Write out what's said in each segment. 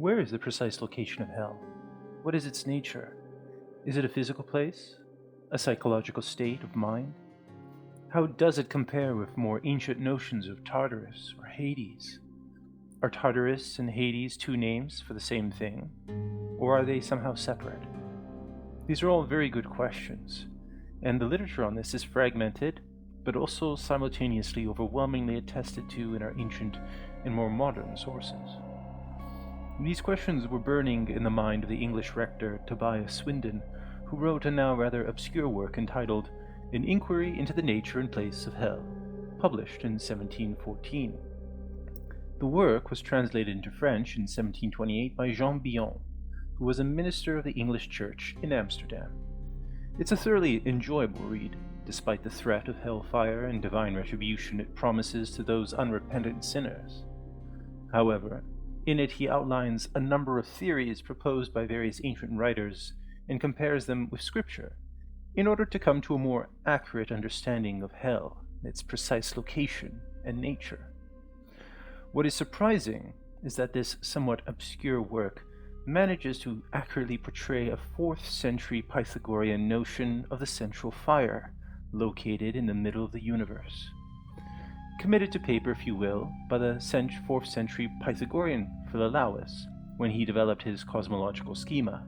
Where is the precise location of hell? What is its nature? Is it a physical place? A psychological state of mind? How does it compare with more ancient notions of Tartarus or Hades? Are Tartarus and Hades two names for the same thing, or are they somehow separate? These are all very good questions, and the literature on this is fragmented, but also simultaneously overwhelmingly attested to in our ancient and more modern sources. These questions were burning in the mind of the English rector Tobias Swinden, who wrote a now rather obscure work entitled An Inquiry into the Nature and Place of Hell, published in 1714. The work was translated into French in 1728 by Jean Billon, who was a minister of the English Church in Amsterdam. It's a thoroughly enjoyable read, despite the threat of hellfire and divine retribution it promises to those unrepentant sinners. However, in it he outlines a number of theories proposed by various ancient writers and compares them with Scripture, in order to come to a more accurate understanding of hell, its precise location and nature. What is surprising is that this somewhat obscure work manages to accurately portray a 4th century Pythagorean notion of the central fire, located in the middle of the universe. Committed to paper, if you will, by the 4th century Pythagorean Philolaic when he developed his cosmological schema.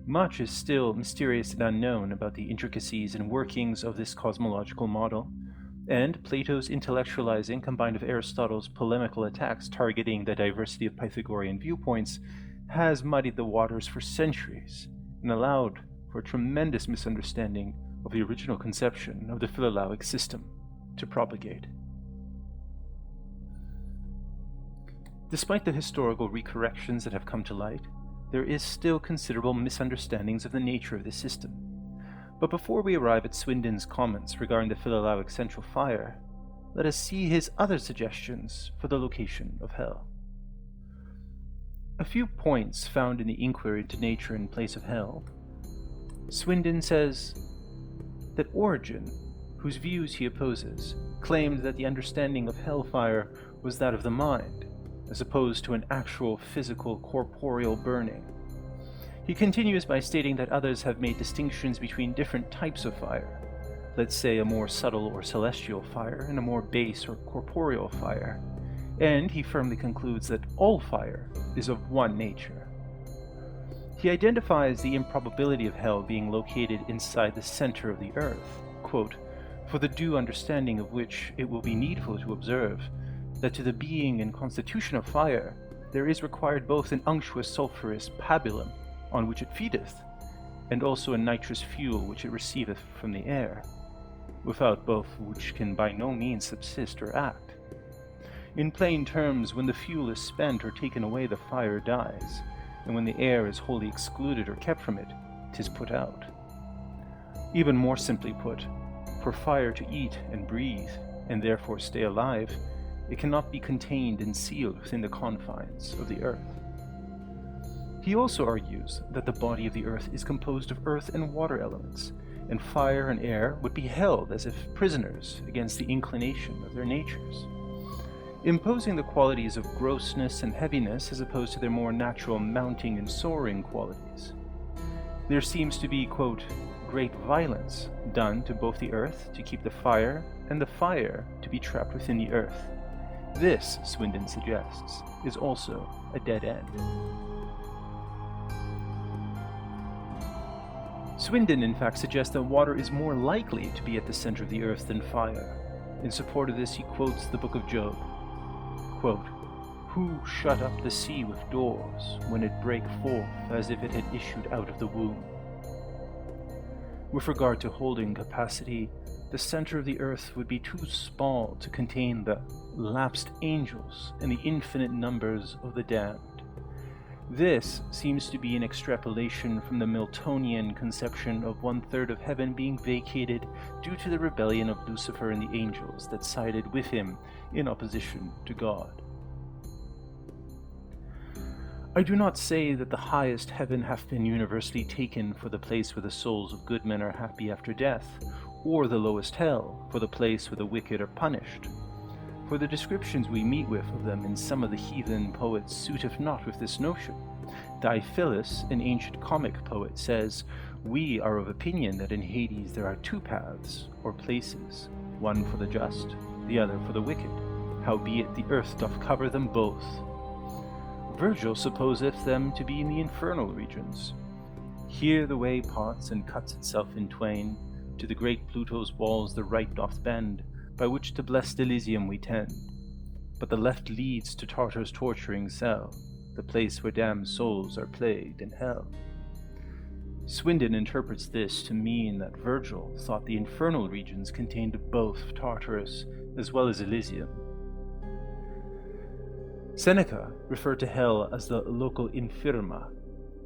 Much is still mysterious and unknown about the intricacies and workings of this cosmological model, and Plato's intellectualizing combined with Aristotle's polemical attacks targeting the diversity of Pythagorean viewpoints has muddied the waters for centuries and allowed for a tremendous misunderstanding of the original conception of the Philolaic system to propagate. Despite the historical recorrections that have come to light, there is still considerable misunderstandings of the nature of this system. But before we arrive at Swinden's comments regarding the Philolaic central fire, let us see his other suggestions for the location of hell. A few points found in the Inquiry into Nature and Place of Hell. Swinden says that Origen, whose views he opposes, claimed that the understanding of hellfire was that of the mind, as opposed to an actual physical corporeal burning. He continues by stating that others have made distinctions between different types of fire, let's say a more subtle or celestial fire and a more base or corporeal fire, and he firmly concludes that all fire is of one nature. He identifies the improbability of hell being located inside the center of the earth, quote, for the due understanding of which it will be needful to observe that to the being and constitution of fire there is required both an unctuous sulphurous pabulum, on which it feedeth, and also a nitrous fuel which it receiveth from the air, without both which can by no means subsist or act. In plain terms, when the fuel is spent or taken away, the fire dies, and when the air is wholly excluded or kept from it, 'tis put out. Even more simply put, for fire to eat and breathe, and therefore stay alive, it cannot be contained and sealed within the confines of the earth. He also argues that the body of the earth is composed of earth and water elements, and fire and air would be held as if prisoners against the inclination of their natures, imposing the qualities of grossness and heaviness as opposed to their more natural mounting and soaring qualities. There seems to be, quote, great violence done to both the earth to keep the fire and the fire to be trapped within the earth. This, Swinden suggests, is also a dead end. Swinden, in fact, suggests that water is more likely to be at the center of the earth than fire. In support of this, he quotes the book of Job, quote, who shut up the sea with doors when it brake forth as if it had issued out of the womb? With regard to holding capacity, the center of the earth would be too small to contain the lapsed angels and the infinite numbers of the damned. This seems to be an extrapolation from the Miltonian conception of 1/3 of heaven being vacated due to the rebellion of Lucifer and the angels that sided with him in opposition to God. I do not say that the highest heaven hath been universally taken for the place where the souls of good men are happy after death, or the lowest hell for the place where the wicked are punished. for the descriptions we meet with of them in some of the heathen poets suiteth not with this notion. Diphilus, an ancient comic poet, says, "We are of opinion that in Hades there are two paths, or places, one for the just, the other for the wicked, howbeit the earth doth cover them both." Virgil supposeth them to be in the infernal regions. "Here the way parts and cuts itself in twain, to the great Pluto's walls the right doth bend, by which to blessed Elysium we tend. But the left leads to Tartar's torturing cell, the place where damned souls are plagued in hell." Swinden interprets this to mean that Virgil thought the infernal regions contained both Tartarus as well as Elysium. Seneca referred to hell as the local infirma,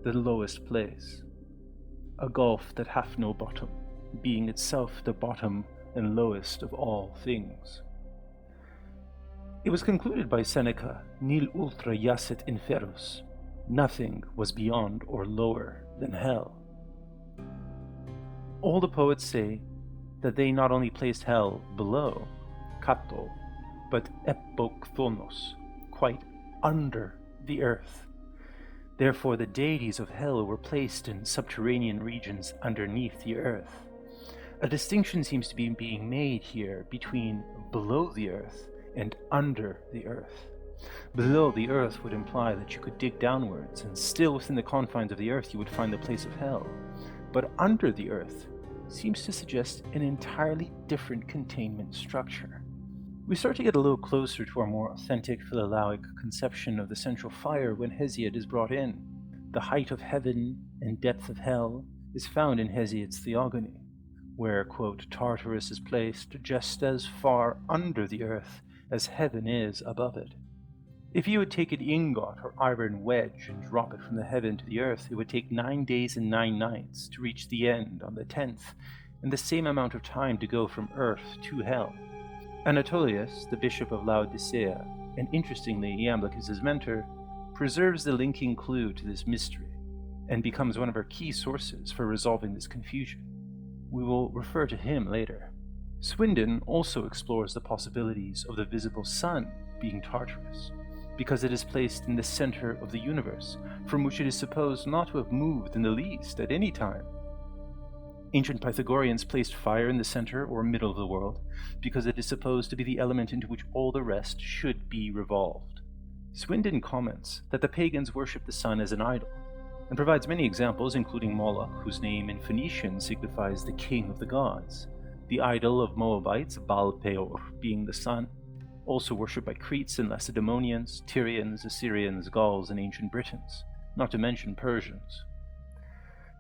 the lowest place, a gulf that hath no bottom, being itself the bottom and lowest of all things. It was concluded by Seneca, "Nil ultra jacet inferus," nothing was beyond or lower than hell. All the poets say that they not only placed hell below, kato, but epoktonos, quite under the earth. Therefore the deities of hell were placed in subterranean regions underneath the earth. A distinction seems to be being made here between below the earth and under the earth. Below the earth would imply that you could dig downwards, and still within the confines of the earth you would find the place of hell. But under the earth seems to suggest an entirely different containment structure. We start to get a little closer to our more authentic Philolaic conception of the central fire when Hesiod is brought in. The height of heaven and depth of hell is found in Hesiod's Theurgy, where, quote, Tartarus is placed just as far under the earth as heaven is above it. If you would take an ingot or iron wedge and drop it from the heaven to the earth, it would take 9 days and 9 nights to reach the end on the 10th, and the same amount of time to go from earth to hell. Anatolius, the bishop of Laodicea, and interestingly Iamblichus' mentor, preserves the linking clue to this mystery, and becomes one of our key sources for resolving this confusion. We will refer to him later. Swinden also explores the possibilities of the visible sun being Tartarus, because it is placed in the center of the universe, from which it is supposed not to have moved in the least at any time. Ancient Pythagoreans placed fire in the center or middle of the world, because it is supposed to be the element into which all the rest should be revolved. Swinden comments that the pagans worship the sun as an idol, and provides many examples, including Moloch, whose name in Phoenician signifies the king of the gods, the idol of Moabites, Baal Peor, being the sun, also worshipped by Cretes and Lacedaemonians, Tyrians, Assyrians, Gauls, and ancient Britons, not to mention Persians.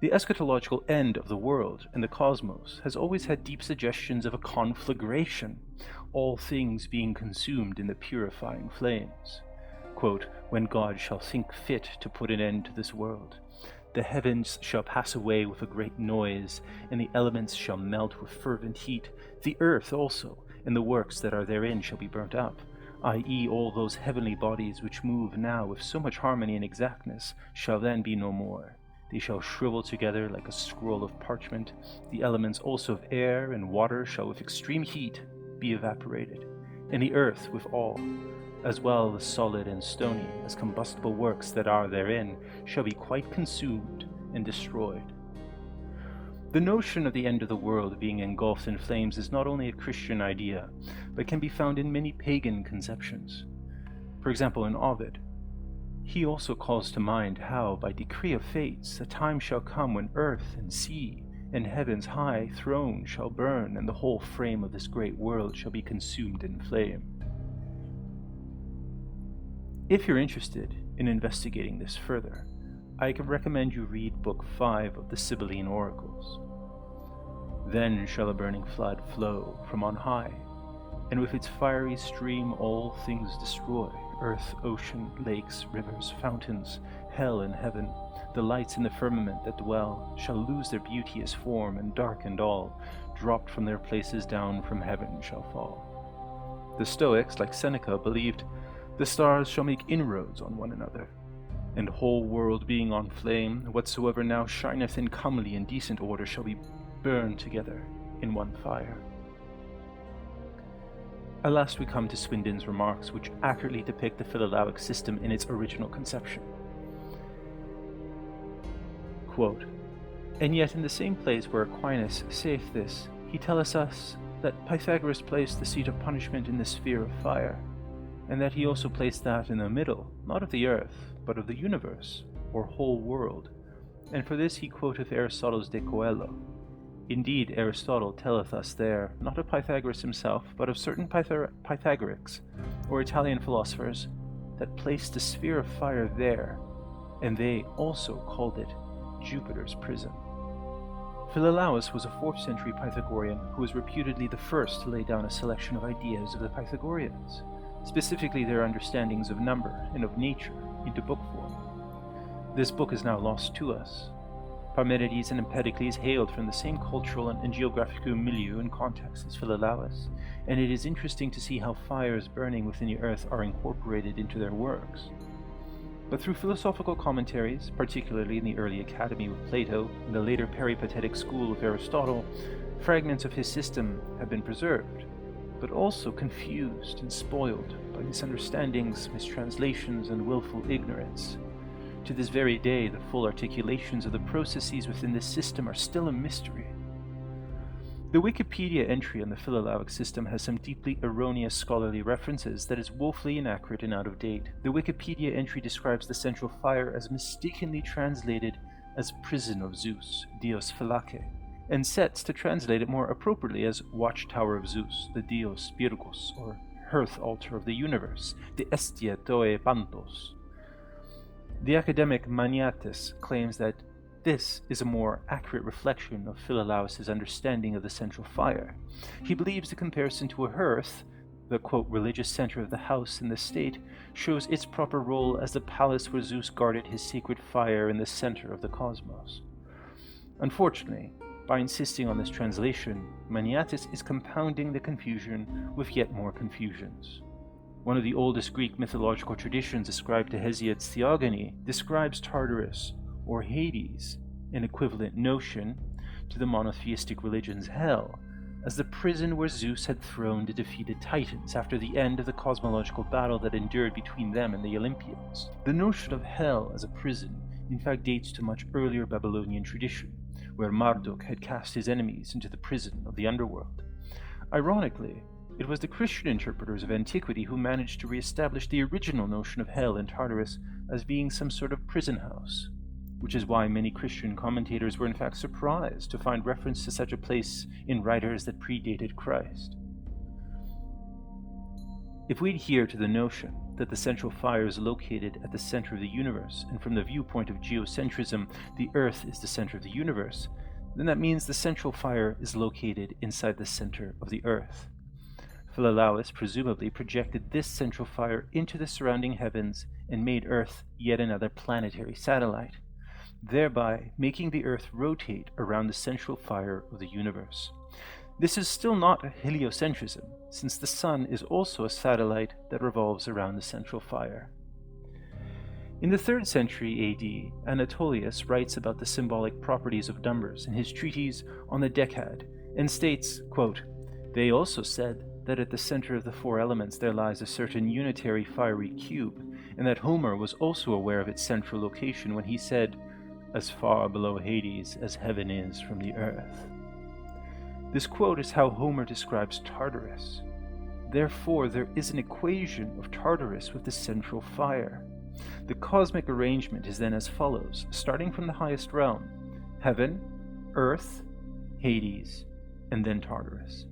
The eschatological end of the world and the cosmos has always had deep suggestions of a conflagration, all things being consumed in the purifying flames. Quote, "When God shall think fit to put an end to this world, the heavens shall pass away with a great noise, and the elements shall melt with fervent heat, the earth also, and the works that are therein shall be burnt up, i.e. all those heavenly bodies which move now with so much harmony and exactness shall then be no more. They shall shrivel together like a scroll of parchment. The elements also of air and water shall with extreme heat be evaporated, and the earth with all, as well the solid and stony, as combustible works that are therein, shall be quite consumed and destroyed." The notion of the end of the world being engulfed in flames is not only a Christian idea, but can be found in many pagan conceptions. For example, in Ovid, he also calls to mind how, by decree of fates, a time shall come when earth and sea and heaven's high throne shall burn, and the whole frame of this great world shall be consumed in flame. If you're interested in investigating this further, I can recommend you read Book 5 of the Sibylline Oracles. "Then shall a burning flood flow from on high, and with its fiery stream all things destroy, earth, ocean, lakes, rivers, fountains, hell and heaven, the lights in the firmament that dwell, shall lose their beauteous form, and darkened all, dropped from their places down from heaven shall fall." The Stoics, like Seneca, believed the stars shall make inroads on one another, and whole world being on flame, whatsoever now shineth in comely and decent order shall be burned together in one fire. At last we come to Swinden's remarks, which accurately depict the Philolaic system in its original conception. Quote, "And yet in the same place where Aquinas saith this, he telleth us that Pythagoras placed the seat of punishment in the sphere of fire, and that he also placed that in the middle, not of the earth, but of the universe, or whole world. And for this he quoteth Aristotle's De Coelo. Indeed, Aristotle telleth us there, not of Pythagoras himself, but of certain Pythagorics, or Italian philosophers, that placed the sphere of fire there, and they also called it Jupiter's prison." Philolaus was a 4th century Pythagorean who was reputedly the first to lay down a selection of ideas of the Pythagoreans, specifically their understandings of number and of nature, into book form. This book is now lost to us. Parmenides and Empedocles hailed from the same cultural and geographical milieu and context as Philolaus, and it is interesting to see how fires burning within the earth are incorporated into their works. But through philosophical commentaries, particularly in the early Academy with Plato and the later peripatetic school of Aristotle, fragments of his system have been preserved, but also confused and spoiled by misunderstandings, mistranslations, and willful ignorance. To this very day, the full articulations of the processes within this system are still a mystery. The Wikipedia entry on the Philolaic system has some deeply erroneous scholarly references that is woefully inaccurate and out of date. The Wikipedia entry describes the central fire as mistakenly translated as prison of Zeus, Dios phylake, and sets to translate it more appropriately as watchtower of Zeus, the Dios Pyrgos, or hearth altar of the universe, the Estia Toe Pantos. The academic Maniatis claims that this is a more accurate reflection of Philolaus' understanding of the central fire. He believes the comparison to a hearth, the quote, religious center of the house and the state, shows its proper role as the palace where Zeus guarded his sacred fire in the center of the cosmos. Unfortunately, by insisting on this translation, Maniatis is compounding the confusion with yet more confusions. One of the oldest Greek mythological traditions ascribed to Hesiod's Theogony describes Tartarus, or Hades, an equivalent notion to the monotheistic religion's hell, as the prison where Zeus had thrown the defeated Titans after the end of the cosmological battle that endured between them and the Olympians. The notion of hell as a prison in fact dates to much earlier Babylonian tradition, where Marduk had cast his enemies into the prison of the underworld. Ironically, it was the Christian interpreters of antiquity who managed to re-establish the original notion of hell in Tartarus as being some sort of prison house, which is why many Christian commentators were in fact surprised to find reference to such a place in writers that predated Christ. If we adhere to the notion that the central fire is located at the center of the universe, and from the viewpoint of geocentrism, the Earth is the center of the universe, then that means the central fire is located inside the center of the Earth. Philolaus presumably projected this central fire into the surrounding heavens and made Earth yet another planetary satellite, thereby making the Earth rotate around the central fire of the universe. This is still not heliocentrism, since the Sun is also a satellite that revolves around the central fire. In the 3rd century AD, Anatolius writes about the symbolic properties of numbers in his treatise on the Decad, and states, quote, "They also said that at the center of the 4 elements there lies a certain unitary fiery cube, and that Homer was also aware of its central location when he said, 'As far below Hades as heaven is from the earth.'" This quote is how Homer describes Tartarus. Therefore, there is an equation of Tartarus with the central fire. The cosmic arrangement is then as follows, starting from the highest realm: heaven, earth, Hades, and then Tartarus.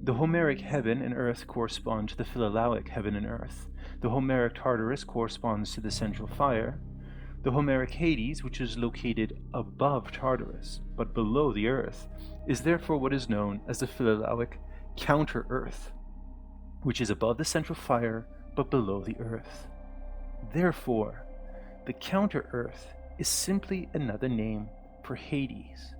The Homeric heaven and earth correspond to the Philolaic heaven and earth. The Homeric Tartarus corresponds to the central fire. The Homeric Hades, which is located above Tartarus, but below the earth, is therefore what is known as the Philolaic counter-earth, which is above the central fire, but below the earth. Therefore, the counter-earth is simply another name for Hades.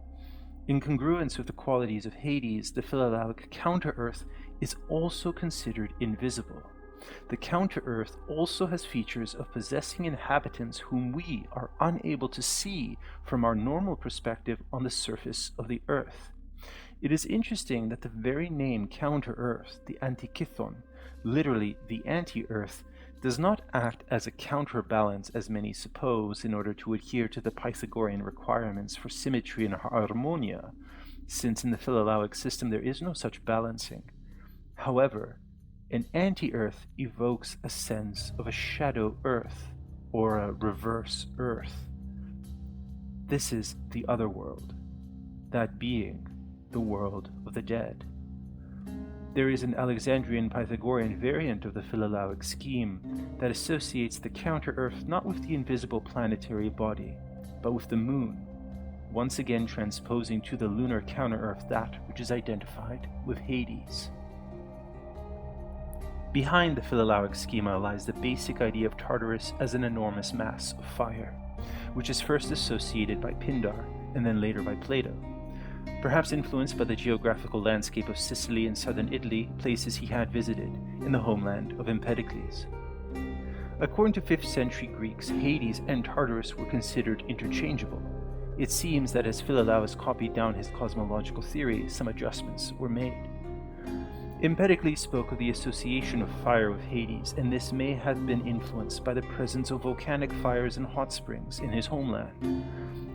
In congruence with the qualities of Hades, the Philolaic counter-earth is also considered invisible. The counter-earth also has features of possessing inhabitants whom we are unable to see from our normal perspective on the surface of the earth. It is interesting that the very name counter-Earth, the Antichthon, literally the anti-Earth, does not act as a counterbalance as many suppose in order to adhere to the Pythagorean requirements for symmetry and harmonia, since in the Philolaic system there is no such balancing. However, an anti-Earth evokes a sense of a shadow Earth, or a reverse Earth. This is the other world, that being the world of the dead. There is an Alexandrian Pythagorean variant of the Philolaic scheme that associates the counter-Earth not with the invisible planetary body, but with the moon, once again transposing to the lunar counter-Earth that which is identified with Hades. Behind the Philolaic schema lies the basic idea of Tartarus as an enormous mass of fire, which is first associated by Pindar and then later by Plato. Perhaps influenced by the geographical landscape of Sicily and southern Italy, places he had visited, in the homeland of Empedocles. According to 5th century Greeks, Hades and Tartarus were considered interchangeable. It seems that as Philolaus copied down his cosmological theory, some adjustments were made. Empedocles spoke of the association of fire with Hades, and this may have been influenced by the presence of volcanic fires and hot springs in his homeland.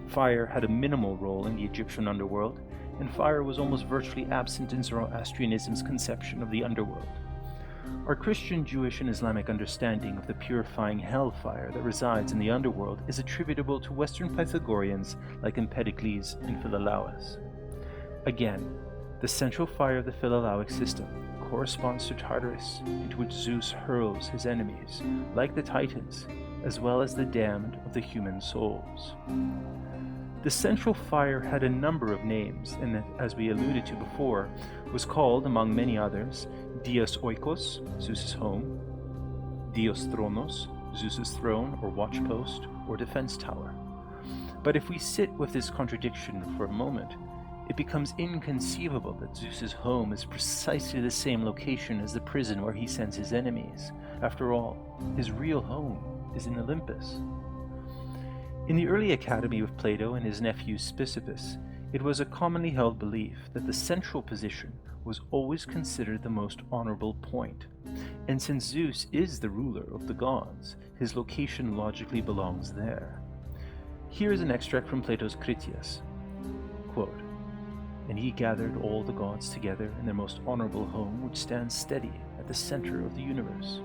Fire had a minimal role in the Egyptian underworld, and fire was almost virtually absent in Zoroastrianism's conception of the underworld. Our Christian, Jewish, and Islamic understanding of the purifying hellfire that resides in the underworld is attributable to Western Pythagoreans like Empedocles and Philolaus. Again, the central fire of the Philolaic system corresponds to Tartarus, into which Zeus hurls his enemies, like the Titans, as well as the damned of the human souls. The central fire had a number of names, and as we alluded to before, was called, among many others, Dios Oikos, Zeus's home, Dios Thronos, Zeus's throne or watchpost or defense tower. But if we sit with this contradiction for a moment, it becomes inconceivable that Zeus's home is precisely the same location as the prison where he sends his enemies. After all, his real home is in Olympus. In the early academy of Plato and his nephew Speusippus, it was a commonly held belief that the central position was always considered the most honorable point, and since Zeus is the ruler of the gods, his location logically belongs there. Here is an extract from Plato's Critias. Quote, "And he gathered all the gods together in their most honorable home, which stands steady at the center of the universe."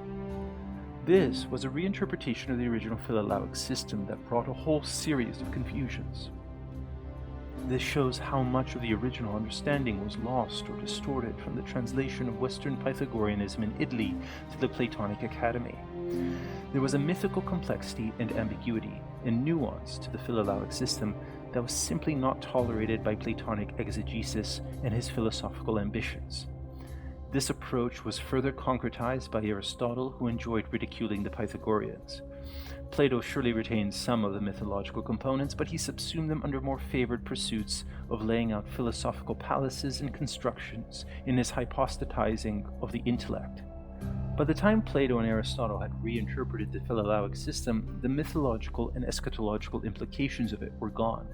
This was a reinterpretation of the original Philolaic system that brought a whole series of confusions. This shows how much of the original understanding was lost or distorted from the translation of Western Pythagoreanism in Italy to the Platonic Academy. There was a mythical complexity and ambiguity and nuance to the Philolaic system that was simply not tolerated by Platonic exegesis and his philosophical ambitions. This approach was further concretized by Aristotle, who enjoyed ridiculing the Pythagoreans. Plato surely retained some of the mythological components, but he subsumed them under more favored pursuits of laying out philosophical palaces and constructions in his hypostatizing of the intellect. By the time Plato and Aristotle had reinterpreted the Philolaic system, the mythological and eschatological implications of it were gone.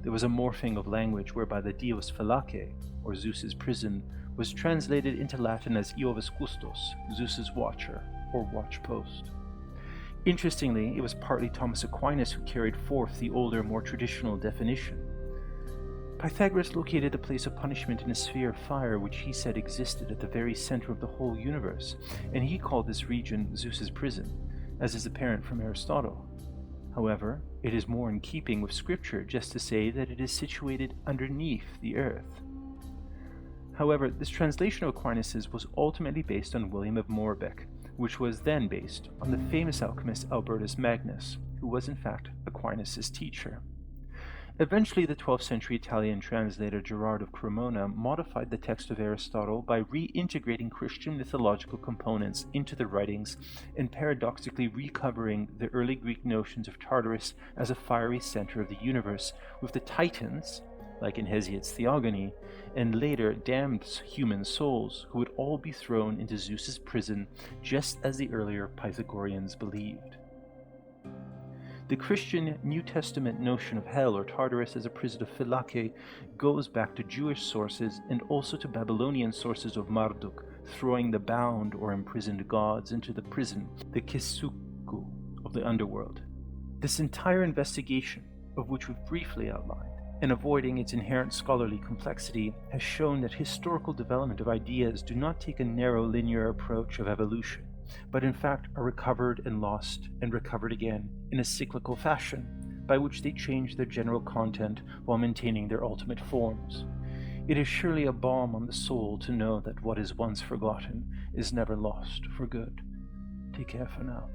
There was a morphing of language whereby the Dios phylake, or Zeus's prison, was translated into Latin as Iovis Custos, Zeus's watcher, or watchpost. Interestingly, it was partly Thomas Aquinas who carried forth the older, more traditional definition. Pythagoras located the place of punishment in a sphere of fire which he said existed at the very center of the whole universe, and he called this region Zeus's prison, as is apparent from Aristotle. However, it is more in keeping with scripture just to say that it is situated underneath the earth. However, this translation of Aquinas's was ultimately based on William of Moerbeke, which was then based on the famous alchemist Albertus Magnus, who was in fact Aquinas' teacher. Eventually, the 12th century Italian translator Gerard of Cremona modified the text of Aristotle by reintegrating Christian mythological components into the writings and paradoxically recovering the early Greek notions of Tartarus as a fiery center of the universe, with the Titans, like in Hesiod's Theogony, and later damned human souls who would all be thrown into Zeus's prison, just as the earlier Pythagoreans believed. The Christian New Testament notion of hell or Tartarus as a prison of phylake goes back to Jewish sources and also to Babylonian sources of Marduk, throwing the bound or imprisoned gods into the prison, the Kisuku, of the underworld. This entire investigation, of which we've briefly outlined, and avoiding its inherent scholarly complexity, has shown that historical development of ideas do not take a narrow linear approach of evolution, but in fact are recovered and lost and recovered again in a cyclical fashion, by which they change their general content while maintaining their ultimate forms. It is surely a balm on the soul to know that what is once forgotten is never lost for good. Take care for now.